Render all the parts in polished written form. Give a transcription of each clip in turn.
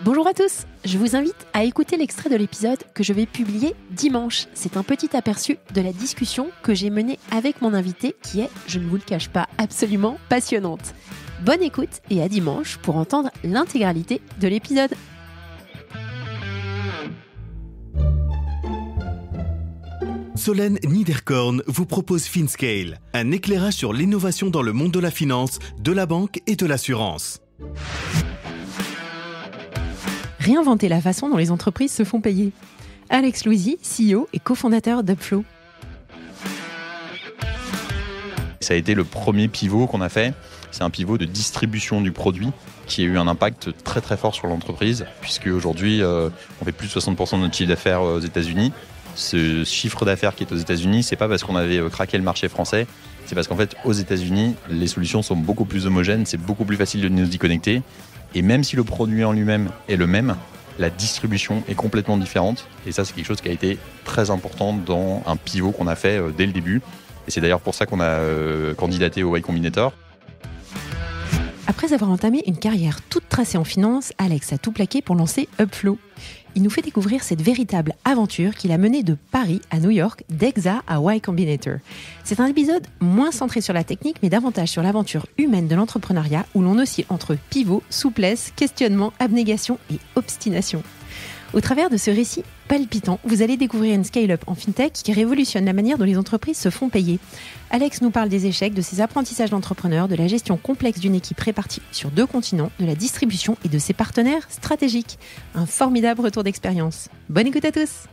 Bonjour à tous, je vous invite à écouter l'extrait de l'épisode que je vais publier dimanche. C'est un petit aperçu de la discussion que j'ai menée avec mon invité qui est, je ne vous le cache pas, absolument passionnante. Bonne écoute et à dimanche pour entendre l'intégralité de l'épisode. Solène Niederkorn vous propose FinScale, un éclairage sur l'innovation dans le monde de la finance, de la banque et de l'assurance. Réinventer la façon dont les entreprises se font payer. Alex Louisy, CEO et cofondateur d'Upflow. Ça a été le premier pivot qu'on a fait. C'est un pivot de distribution du produit qui a eu un impact très très fort sur l'entreprise, puisque aujourd'hui on fait plus de 60% de notre chiffre d'affaires aux États-Unis. Ce chiffre d'affaires qui est aux États-Unis, c'est pas parce qu'on avait craqué le marché français, c'est parce qu'en fait aux États-Unis, les solutions sont beaucoup plus homogènes, c'est beaucoup plus facile de nous y connecter. Et même si le produit en lui-même est le même, la distribution est complètement différente. Et ça, c'est quelque chose qui a été très important dans un pivot qu'on a fait dès le début. Et c'est d'ailleurs pour ça qu'on a candidaté au Y Combinator. Après avoir entamé une carrière toute tracée en finance, Alex a tout plaqué pour lancer Upflow. Il nous fait découvrir cette véritable aventure qu'il a menée de Paris à New York, d'Exa à Y Combinator. C'est un épisode moins centré sur la technique, mais davantage sur l'aventure humaine de l'entrepreneuriat, où l'on oscille entre pivot, souplesse, questionnement, abnégation et obstination. Au travers de ce récit palpitant, vous allez découvrir une scale-up en fintech qui révolutionne la manière dont les entreprises se font payer. Alex nous parle des échecs, de ses apprentissages d'entrepreneur, de la gestion complexe d'une équipe répartie sur 2 continents, de la distribution et de ses partenaires stratégiques. Un formidable retour d'expérience. Bonne écoute à tous.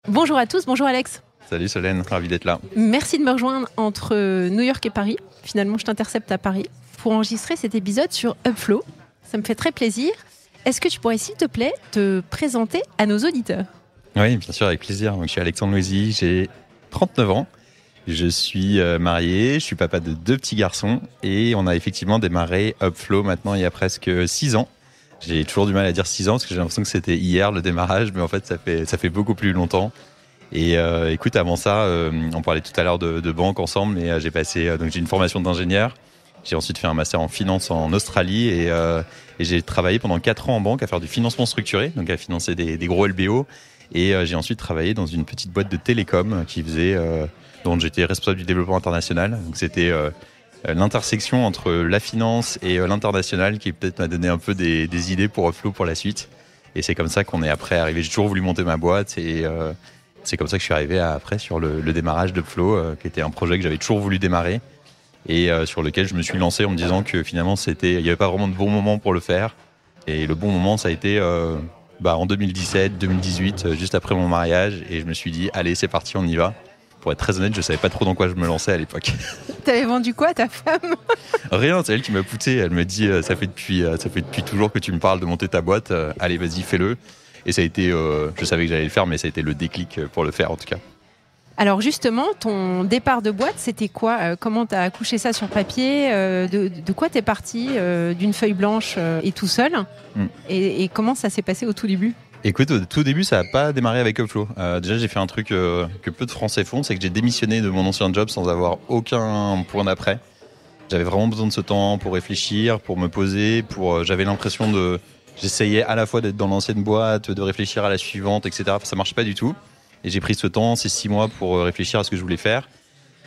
Bonjour à tous, bonjour Alex. Salut Solène, ravi d'être là. Merci de me rejoindre entre New York et Paris. Finalement, je t'intercepte à Paris pour enregistrer cet épisode sur Upflow. Ça me fait très plaisir. Est-ce que tu pourrais, s'il te plaît, te présenter à nos auditeurs ? Oui, bien sûr, avec plaisir. Donc, je suis Alexandre Louisy, j'ai 39 ans. Je suis marié, je suis papa de 2 petits garçons et on a effectivement démarré Upflow maintenant il y a presque 6 ans. J'ai toujours du mal à dire 6 ans parce que j'ai l'impression que c'était hier le démarrage, mais en fait ça fait beaucoup plus longtemps. Et écoute, avant ça, on parlait tout à l'heure de banque ensemble, mais donc j'ai une formation d'ingénieur. J'ai ensuite fait un master en finance en Australie et j'ai travaillé pendant 4 ans en banque à faire du financement structuré, donc à financer des gros LBO. Et j'ai ensuite travaillé dans une petite boîte de télécom dont j'étais responsable du développement international. Donc c'était l'intersection entre la finance et l'international qui peut-être m'a donné un peu des idées pour Upflow pour la suite. Et c'est comme ça qu'on est après arrivé. J'ai toujours voulu monter ma boîte et c'est comme ça que je suis arrivé après sur le démarrage d'Upflow, qui était un projet que j'avais toujours voulu démarrer et sur lequel je me suis lancé en me disant que finalement il n'y avait pas vraiment de bon moment pour le faire. Et le bon moment, ça a été en 2017, 2018, juste après mon mariage. Et je me suis dit, allez, c'est parti, on y va. Pour être très honnête, je ne savais pas trop dans quoi je me lançais à l'époque. T'avais vendu quoi à ta femme ? Rien, c'est elle qui m'a poussé. Elle me dit, ça fait depuis toujours que tu me parles de monter ta boîte. Allez, vas-y, fais-le. Et ça a été, je savais que j'allais le faire, mais ça a été le déclic pour le faire en tout cas. Alors justement, ton départ de boîte, c'était quoi ? Comment tu as accouché ça sur papier ? De quoi tu es parti ? D'une feuille blanche et tout seul ? Et comment ça s'est passé au tout début ? Écoute, au tout début, ça n'a pas démarré avec Upflow. Déjà, j'ai fait un truc que peu de Français font, c'est que j'ai démissionné de mon ancien job sans avoir aucun point d'après. J'avais vraiment besoin de ce temps pour réfléchir, pour me poser, j'avais l'impression j'essayais à la fois d'être dans l'ancienne boîte, de réfléchir à la suivante, etc. Ça ne marchait pas du tout. Et j'ai pris ce temps, ces 6 mois, pour réfléchir à ce que je voulais faire.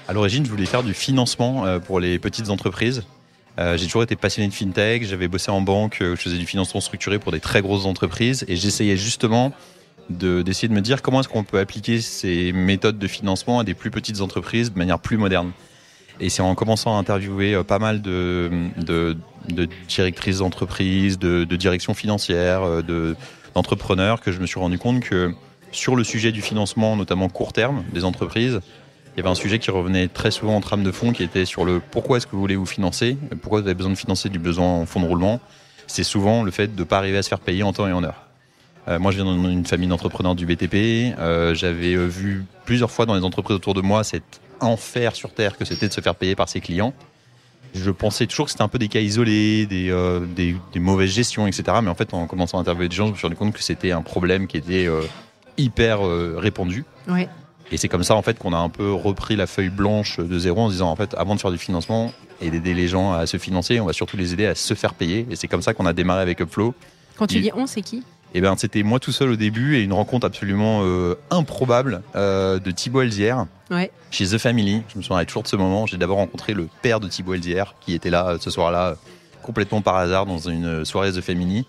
À l'origine, je voulais faire du financement pour les petites entreprises. J'ai toujours été passionné de fintech. J'avais bossé en banque, je faisais du financement structuré pour des très grosses entreprises. Et j'essayais justement d'essayer de me dire comment est-ce qu'on peut appliquer ces méthodes de financement à des plus petites entreprises de manière plus moderne. Et c'est en commençant à interviewer pas mal de directrices d'entreprises, de directions financières, d'entrepreneurs que je me suis rendu compte que sur le sujet du financement, notamment court terme des entreprises, il y avait un sujet qui revenait très souvent en trame de fond qui était sur le pourquoi est-ce que vous voulez vous financer, pourquoi vous avez besoin de financer du besoin en fonds de roulement. C'est souvent le fait de ne pas arriver à se faire payer en temps et en heure. Moi, je viens d'une famille d'entrepreneurs du BTP. J'avais vu plusieurs fois dans les entreprises autour de moi cet enfer sur terre que c'était de se faire payer par ses clients. Je pensais toujours que c'était un peu des cas isolés, des mauvaises gestions, etc. Mais en fait, en commençant à interviewer des gens, je me suis rendu compte que c'était un problème qui était hyper répandu. Ouais. Et c'est comme ça en fait qu'on a un peu repris la feuille blanche de zéro en se disant en fait avant de faire du financement et d'aider les gens à se financer, on va surtout les aider à se faire payer. Et c'est comme ça qu'on a démarré avec Upflow. Quand tu dis on, c'est qui ? Eh ben, c'était moi tout seul au début et une rencontre absolument improbable de Thibaut Elzière chez The Family. Je me souviens toujours de ce moment. J'ai d'abord rencontré le père de Thibaut Elzière qui était là ce soir-là complètement par hasard dans une soirée The Family.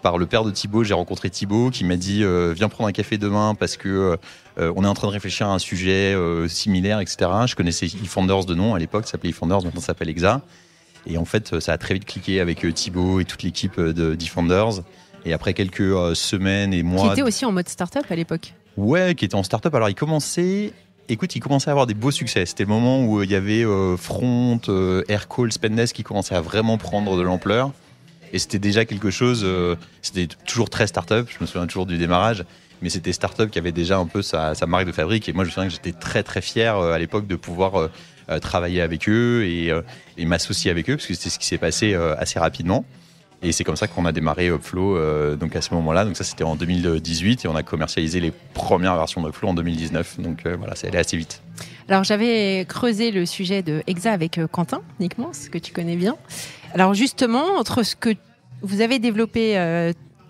Par le père de Thibaut, j'ai rencontré Thibaut qui m'a dit viens prendre un café demain parce que on est en train de réfléchir à un sujet similaire, etc. Je connaissais eFounders de nom à l'époque, ça s'appelait eFounders, maintenant ça s'appelle Exa. Et en fait, ça a très vite cliqué avec Thibaut et toute l'équipe d'eFounders. Et après quelques semaines et mois... Qui était aussi en mode start-up à l'époque. Ouais, qui était en start-up. Alors il commençait à avoir des beaux succès. C'était le moment où il y avait Front, Aircall, Spendesk qui commençaient à vraiment prendre de l'ampleur. Et c'était déjà quelque chose, c'était toujours très start-up, je me souviens toujours du démarrage, mais c'était start-up qui avait déjà un peu sa marque de fabrique. Et moi, je me souviens que j'étais très très fier à l'époque de pouvoir travailler avec eux et m'associer avec eux, parce que c'était ce qui s'est passé assez rapidement. Et c'est comme ça qu'on a démarré Upflow donc à ce moment-là. Donc ça, c'était en 2018 et on a commercialisé les premières versions d'Upflow en 2019. Donc voilà, c'est allé assez vite. Alors j'avais creusé le sujet de Exa avec Quentin Nickmans, que tu connais bien. Alors justement, entre ce que vous avez développé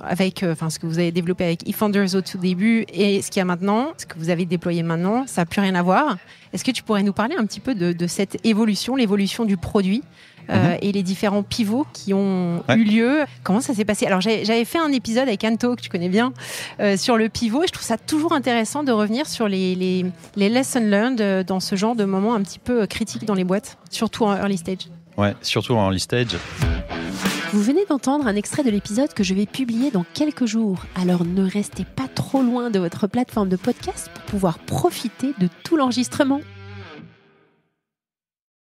ce que vous avez développé avec eFounders au tout début et ce qu'il y a maintenant, ce que vous avez déployé maintenant, ça n'a plus rien à voir. Est-ce que tu pourrais nous parler un petit peu de cette évolution, l'évolution du produit et les différents pivots qui ont eu lieu? Comment ça s'est passé? Alors j'avais fait un épisode avec Anto, que tu connais bien, sur le pivot, et je trouve ça toujours intéressant de revenir sur les lessons learned dans ce genre de moments un petit peu critiques dans les boîtes, surtout en early stage. Ouais, surtout en early stage. Vous venez d'entendre un extrait de l'épisode que je vais publier dans quelques jours. Alors ne restez pas trop loin de votre plateforme de podcast pour pouvoir profiter de tout l'enregistrement.